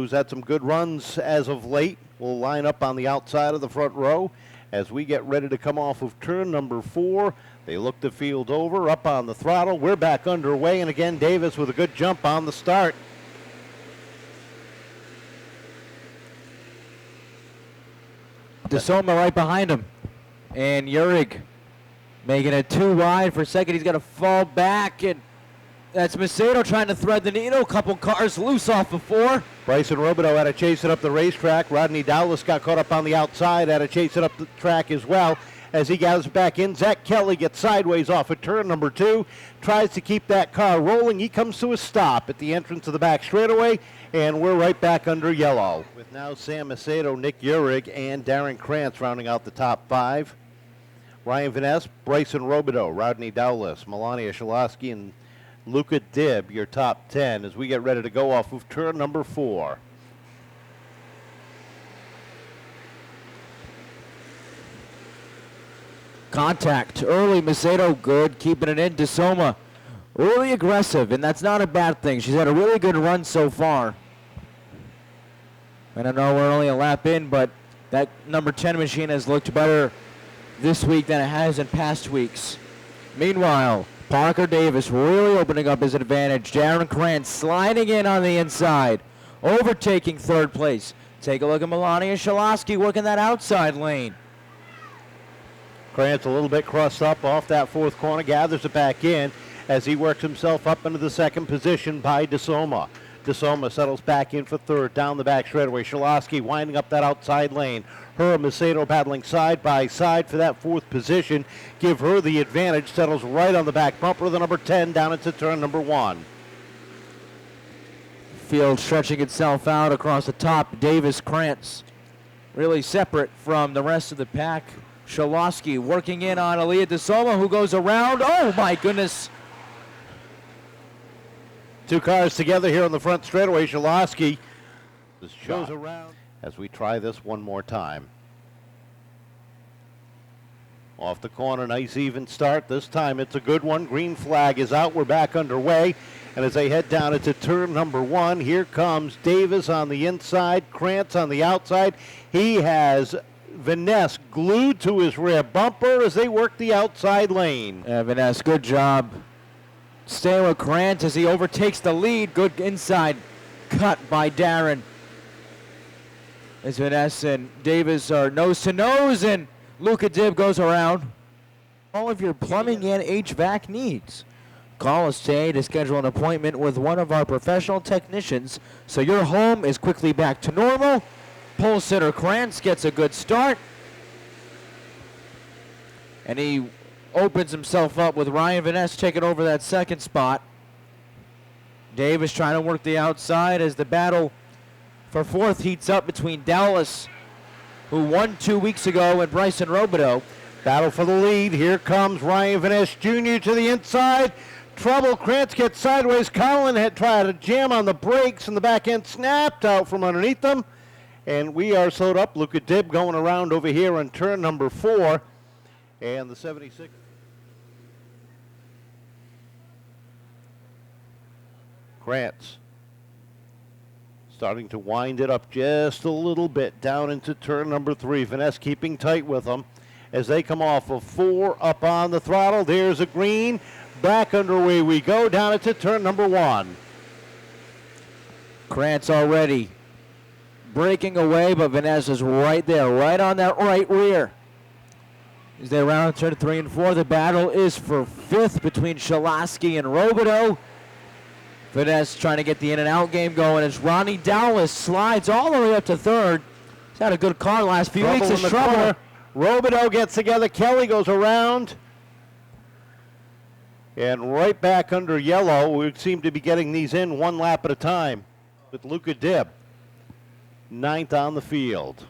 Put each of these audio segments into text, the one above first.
who's had some good runs as of late, will line up on the outside of the front row as we get ready to come off of turn number 4. They look the field over, up on the throttle. We're back underway, and again, Davis with a good jump on the start. DeSoma right behind him. And Urig making it too wide for a second. He's got to fall back, and that's Macedo trying to thread the needle. A couple cars loose off before. Bryson Robideau had to chase it up the racetrack. Rodney Dowless got caught up on the outside, had to chase it up the track as well. As he gathers back in, Zach Kelly gets sideways off of turn number 2, tries to keep that car rolling. He comes to a stop at the entrance of the back straightaway, and we're right back under yellow. With now Sam Macedo, Nick Urig, and Darren Krantz rounding out the top 5. Ryan Vaness, Bryson Robideau, Rodney Dowless, Melania Shalosky, and Luca Dibb, your top 10 as we get ready to go off of turn number 4. Contact early. Macedo good, keeping it in. DeSoma really aggressive, and that's not a bad thing. She's had a really good run so far. I don't know, we're only a lap in, but that number 10 machine has looked better this week than it has in past weeks. Meanwhile, Parker Davis really opening up his advantage. Darren Krantz sliding in on the inside, overtaking third place. Take a look at Melania Shalosky working that outside lane. Krantz a little bit crossed up off that 4th corner, gathers it back in as he works himself up into the 2nd position by DeSoma. DeSoma settles back in for 3rd down the back straightaway. Shalosky winding up that outside lane. Her and Macedo battling side by side for that 4th position. Give her the advantage. Settles right on the back bumper of the number 10 down into turn number 1. Field stretching itself out across the top. Davis, Krantz really separate from the rest of the pack. Shalosky working in on Aaliyah DeSoma, who goes around. Oh my goodness. 2 cars together here on the front straightaway. Shalosky goes around as we try this one more time. Off the corner, nice even start. This time it's a good one. Green flag is out. We're back underway. And as they head down into turn number 1, here comes Davis on the inside, Krantz on the outside. He has Vaness glued to his rear bumper as they work the outside lane. Yeah, Vaness, good job. Staying with Krantz as he overtakes the lead. Good inside cut by Darren. As Vaness and Davis are nose to nose, and Luca Dibb goes around. All of your plumbing and HVAC needs. Call us today to schedule an appointment with one of our professional technicians so your home is quickly back to normal. Pole sitter Krantz gets a good start. And he opens himself up with Ryan Vaness taking over that 2nd spot. Davis trying to work the outside as the battle for 4th heats up between Dowless, who won 2 weeks ago, and Bryson Robideau. Battle for the lead. Here comes Ryan Vaness Jr. to the inside. Trouble. Krantz gets sideways. Colin had tried to jam on the brakes, and the back end snapped out from underneath them. And we are slowed up. Luca Dibb going around over here on turn number 4. And the 76. Krantz starting to wind it up just a little bit down into turn number 3. Vaness keeping tight with them as they come off of 4 up on the throttle. There's a green. Back underway we go down into turn number 1. Krantz already breaking away, but Vaness is right there, right on that right rear. As they round turn 3 and 4, the battle is for 5th between Shalosky and Robideau. Vaness trying to get the in and out game going as Ronnie Dowless slides all the way up to 3rd. He's had a good car last few weeks. It's trouble. Robideau gets together. Kelly goes around. And right back under yellow. We seem to be getting these in 1 lap at a time with Luca Dibb. 9th on the field.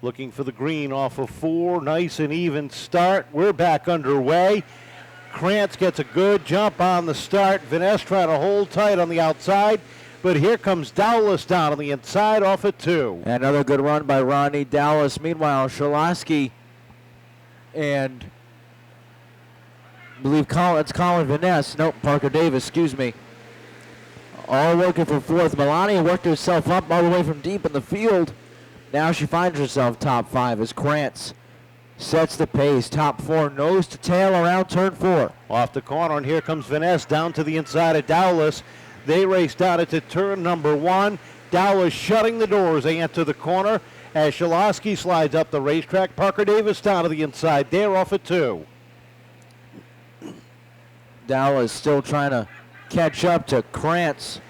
Looking for the green off of 4. Nice and even start. We're back underway. Krantz gets a good jump on the start. Vaness trying to hold tight on the outside. But here comes Dowless down on the inside off of 2. Another good run by Ronnie Dowless. Meanwhile, Shalosky and I believe it's Colin Vaness. Nope, Parker Davis, excuse me. all working for fourth. Melania worked herself up all the way from deep in the field. Now she finds herself top 5 as Krantz sets the pace. Top 4, nose to tail around turn 4. Off the corner, and here comes Vanessa down to the inside of Dowless. They race down into turn number 1. Dowless shutting the doors. They enter the corner as Shaloski slides up the racetrack. Parker Davis down to the inside. They're off at 2. Dowless still trying to catch up to Krantz.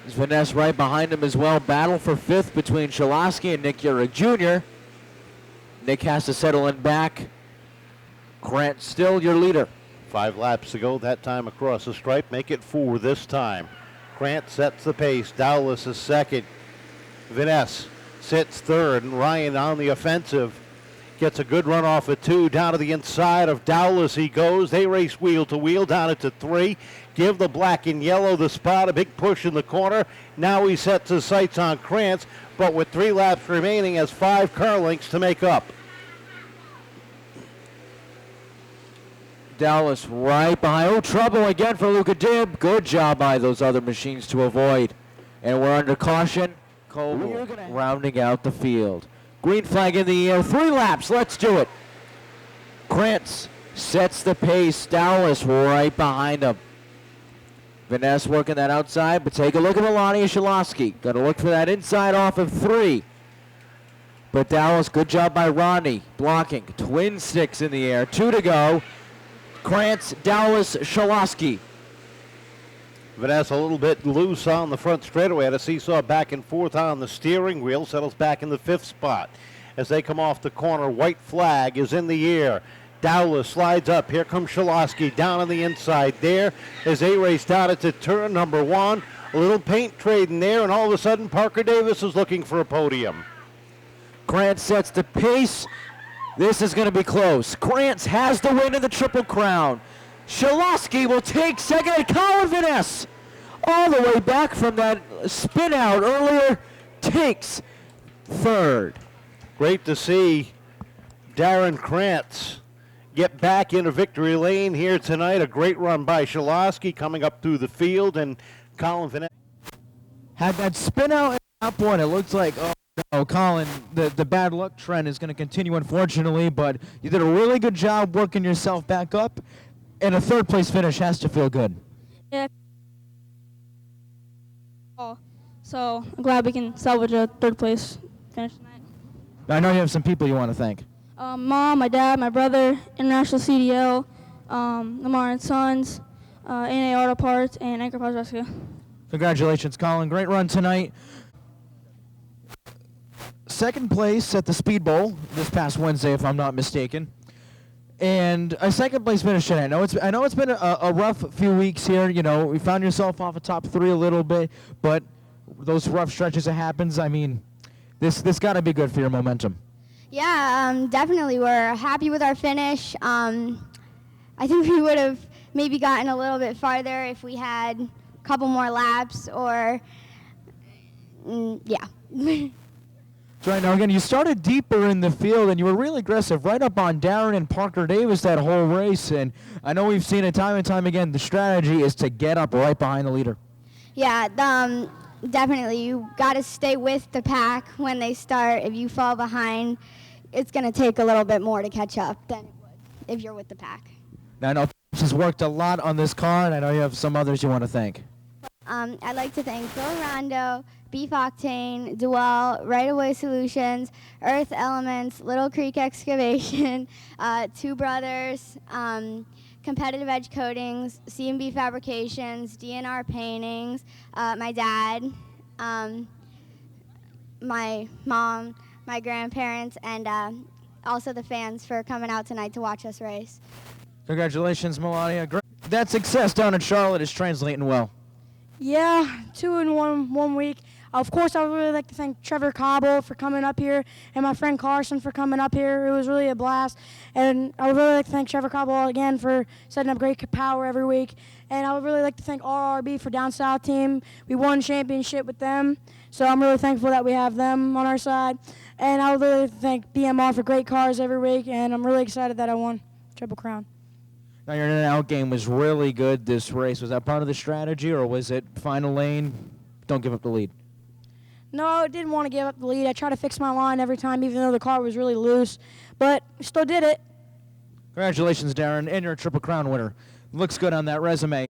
There's Vanessa right behind him as well. Battle for 5th between Shaloski and Nick Urich Jr. Nick has to settle in back. Krantz still your leader. 5 laps to go that time across the stripe. Make it 4 this time. Krantz sets the pace. Dowless is second. Vanessa sits third, and Ryan on the offensive. Gets a good run off at 2. Down to the inside of Dowless he goes. They race wheel to wheel down into 3. Give the black and yellow the spot. A big push in the corner. Now he sets his sights on Krantz, but with 3 laps remaining has 5 car lengths to make up. Dowless right behind. Oh, trouble again for Luka Dibb. Good job by those other machines to avoid. And we're under caution. Coble rounding out the field. Green flag in the air. 3 laps. Let's do it. Krantz sets the pace. Dowless right behind him. Vanessa working that outside, but take a look at Melania Shaloski. Got to look for that inside off of 3. But Dowless, good job by Rodney. Blocking. Twin sticks in the air. 2 to go. Krantz, Dowless, Shaloski. Vanessa a little bit loose on the front straightaway. Had a seesaw back and forth on the steering wheel. Settles back in the 5th spot. As they come off the corner, white flag is in the air. Dowless slides up. Here comes Shaloski down on the inside there as they race down into turn number 1. A little paint trading there, and all of a sudden Parker Davis is looking for a podium. Krantz sets the pace. This is going to be close. Krantz has the win of the Triple Crown. Shaloski will take second, and Colin Vanessa, all the way back from that spin out earlier, takes third. Great to see Darren Krantz get back into victory lane here tonight. A great run by Shaloski coming up through the field, and Colin Vanessa had that spin out and up one. It looks like, oh no, Colin, the bad luck trend is going to continue, unfortunately, but you did a really good job working yourself back up, and a 3rd place finish has to feel good. Yeah. So I'm glad we can salvage a 3rd place finish tonight. I know you have some people you want to thank. Mom, my dad, my brother, International CDL, Lamar and Sons, NA Auto Parts, and Anchor Parts Rescue. Congratulations, Colin. Great run tonight. 2nd place at the Speed Bowl this past Wednesday, if I'm not mistaken. And a 2nd place finish tonight. I know it's been a rough few weeks here. You know, you found yourself off a top 3 a little bit, but those rough stretches it happens. I mean, this got to be good for your momentum. Yeah, definitely. We're happy with our finish. I think we would have maybe gotten a little bit farther if we had a couple more laps or, yeah. So right now, again, you started deeper in the field, and you were really aggressive right up on Darren and Parker Davis that whole race. And I know we've seen it time and time again. The strategy is to get up right behind the leader. Yeah, definitely. You got to stay with the pack when they start. If you fall behind, it's going to take a little bit more to catch up than it would if you're with the pack. Now, I know Phillips has worked a lot on this car, and I know you have some others you want to thank. I'd like to thank Bill Rondo, Beef Octane, Duell, Right Away Solutions, Earth Elements, Little Creek Excavation, Two Brothers, Competitive Edge Coatings, C&B Fabrications, DNR Paintings, my dad, my mom, my grandparents, and also the fans for coming out tonight to watch us race. Congratulations, Melania. That success down in Charlotte is translating well. Yeah, 2 in one week. Of course, I would really like to thank Trevor Cobble for coming up here and my friend Carson for coming up here. It was really a blast. And I would really like to thank Trevor Cobble again for setting up great power every week. And I would really like to thank RRB for Down South team. We won championship with them, so I'm really thankful that we have them on our side. And I would really like to thank BMR for great cars every week, and I'm really excited that I won Triple Crown. Now, your in-and-out game was really good this race. Was that part of the strategy, or was it final lane, don't give up the lead? No, I didn't want to give up the lead. I tried to fix my line every time, even though the car was really loose. But still did it. Congratulations, Darren, and you're a Triple Crown winner. Looks good on that resume.